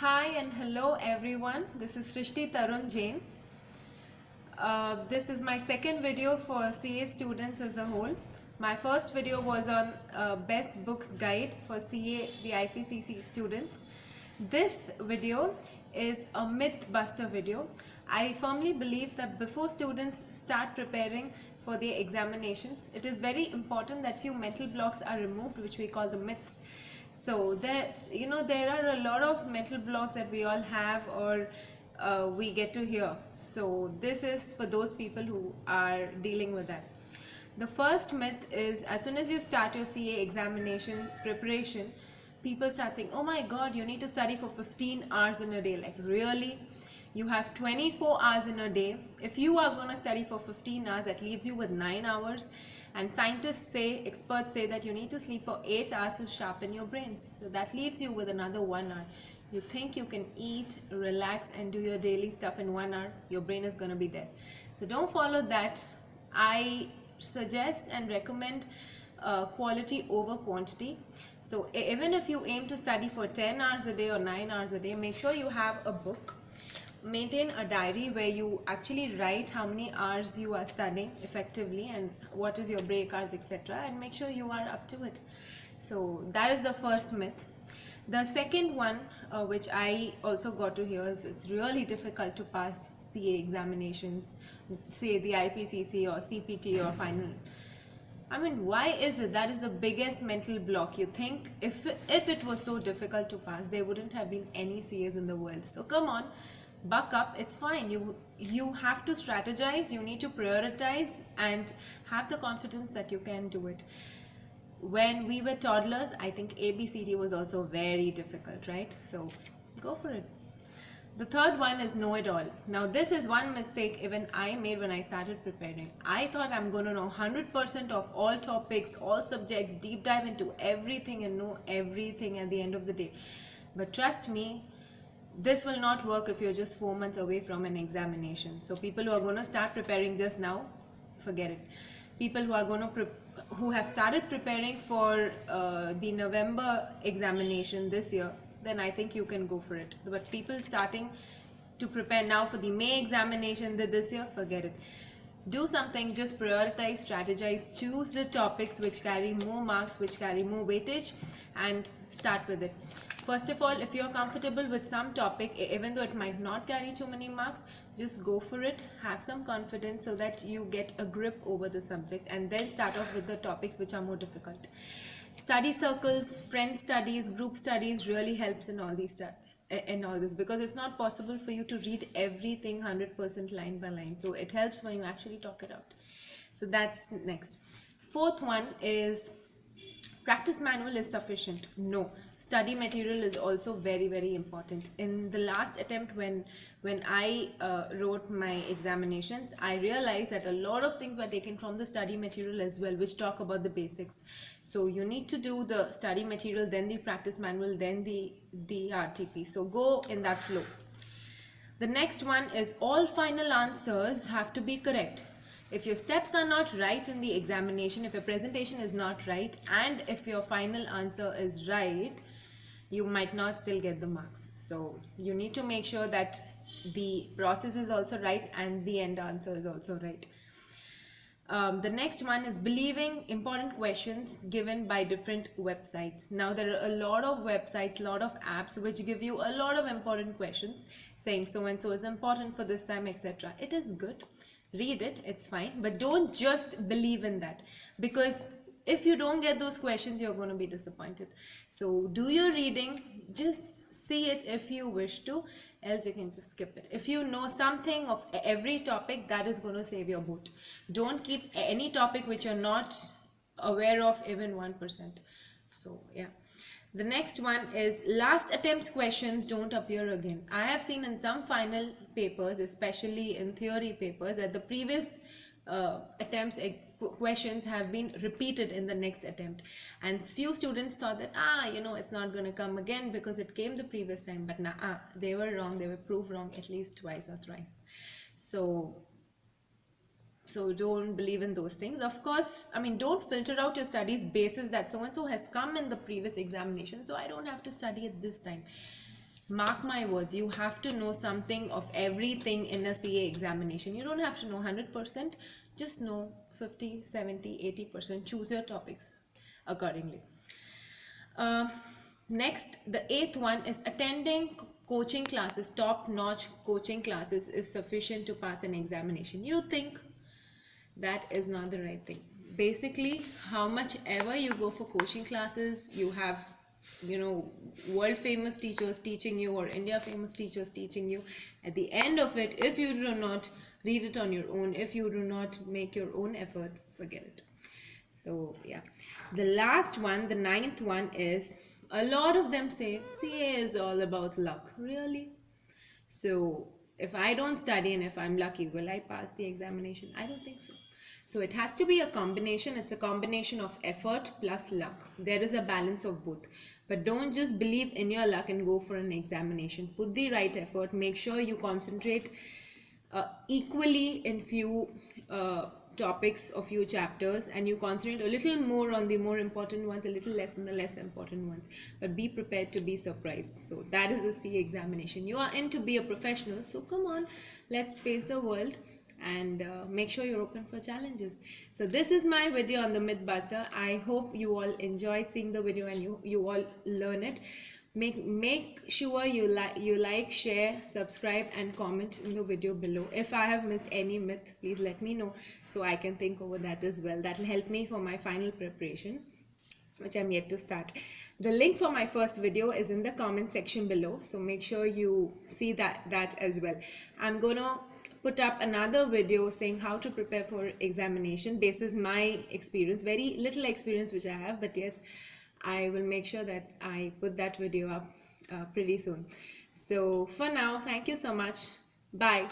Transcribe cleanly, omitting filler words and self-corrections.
Hi and hello everyone. This is Srishti Tarun Jain. This is my second video for CA students as a whole. My first video was on best books guide for CA the IPCC students. This video is a myth buster video. I firmly believe that before students start preparing for the examinations, it is very important that few mental blocks are removed, which we call the myths. So there are a lot of mental blocks that we all have, or we get to hear. So this is for those people who are dealing with that. The first myth is, as soon as you start your CA examination preparation, people start saying, oh my god, you need to study for 15 hours in a day. Like, really? You have 24 hours in a day. If you are going to study for 15 hours, that leaves you with 9 hours. And scientists say, experts say that you need to sleep for 8 hours to sharpen your brains. So that leaves you with another 1 hour. You think you can eat, relax, and do your daily stuff in 1 hour, your brain is going to be dead. So don't follow that. I suggest and recommend quality over quantity. So even if you aim to study for 10 hours a day or 9 hours a day, make sure you have a book. Maintain a diary where you actually write how many hours you are studying effectively and what is your break hours, etc., and make sure you are up to it. So that is the first myth. The second one, which I also got to hear, is it's really difficult to pass CA examinations, say the IPCC or CPT or final. I mean, why is it? That is the biggest mental block. You think if it was so difficult to pass, there wouldn't have been any CAs in the world. So come on, buck up. It's fine. You have to strategize. You need to prioritize and have the confidence that you can do it. When we were toddlers, I think ABCD was also very difficult, right? So go for it. The third one is know it all. Now this is one mistake even I made when I started preparing. I thought I'm going to know 100% of all topics, all subjects, deep dive into everything and know everything at the end of the day. But trust me, this will not work if you're just 4 months away from an examination. So people who are going to start preparing just now, forget it. People who are going to who have started preparing for the November examination this year, then I think you can go for it. But people starting to prepare now for the May examination this year, forget it. Do something, just prioritize, strategize, choose the topics which carry more marks, which carry more weightage, and start with it. First of all, if you're comfortable with some topic, even though it might not carry too many marks, just go for it. Have some confidence so that you get a grip over the subject, and then start off with the topics which are more difficult. Study circles, friend studies, group studies really helps in all these in all this, because it's not possible for you to read everything 100% line by line. So it helps when you actually talk it out. So that's next. Fourth one is, practice manual is sufficient. No, study material is also very, very important. In the last attempt, when I wrote my examinations, I realized that a lot of things were taken from the study material as well, which talk about the basics. So you need to do the study material, then the practice manual, then the RTP. So go in that flow. The next one is, all final answers have to be correct. If your steps are not right in the examination, if your presentation is not right, and if your final answer is right, you might not still get the marks. So you need to make sure that the process is also right and the end answer is also right. The next one is, believing important questions given by different websites. Now there are a lot of websites, lot of apps which give you a lot of important questions saying so and so is important for this time, etc. It is good. Read it, it's fine, but don't just believe in that, because if you don't get those questions, you're going to be disappointed. So do your reading, just see it if you wish to, else you can just skip it. If you know something of every topic, that is going to save your boat. Don't keep any topic which you're not aware of even 1%. So yeah. The next one is, last attempt's questions don't appear again. I have seen in some final papers, especially in theory papers, that the previous attempts questions have been repeated in the next attempt, and few students thought that it's not going to come again because it came the previous time. But they were wrong. They were proved wrong at least twice or thrice. So don't believe in those things. Of course, I mean, don't filter out your studies basis that so and so has come in the previous examination, so I don't have to study it this time. Mark my words, you have to know something of everything in a CA examination. You don't have to know 100%, just know 50, 70, 80%. Choose your topics accordingly. Uh, Next, the eighth one is attending coaching classes, top-notch coaching classes is sufficient to pass an examination. You think that is not the right thing. Basically, how much ever you go for coaching classes, you have, world famous teachers teaching you or India famous teachers teaching you. At the end of it, if you do not read it on your own, if you do not make your own effort, forget it. So yeah, the last one, the ninth one is, a lot of them say CA is all about luck. Really? So if I don't study and if I'm lucky, will I pass the examination? I don't think so. So it has to be a combination. It's a combination of effort plus luck. There is a balance of both. But don't just believe in your luck and go for an examination. Put the right effort. Make sure you concentrate equally in few topics or few chapters, and you concentrate a little more on the more important ones, a little less on the less important ones, but be prepared to be surprised. So that is the CA examination. You are in to be a professional, so come on, let's face the world and make sure you're open for challenges. So this is my video on the Mythbuster. I hope you all enjoyed seeing the video and you all learn it. Make sure you like, share, subscribe and comment in the video below. If I have missed any myth, please let me know so I can think over that as well. That will help me for my final preparation, which I'm yet to start. The link for my first video is in the comment section below, so make sure you see that as well. I'm gonna put up another video saying how to prepare for examination basis my experience, very little experience which I have, but yes, I will make sure that I put that video up pretty soon. So for now, thank you so much. Bye.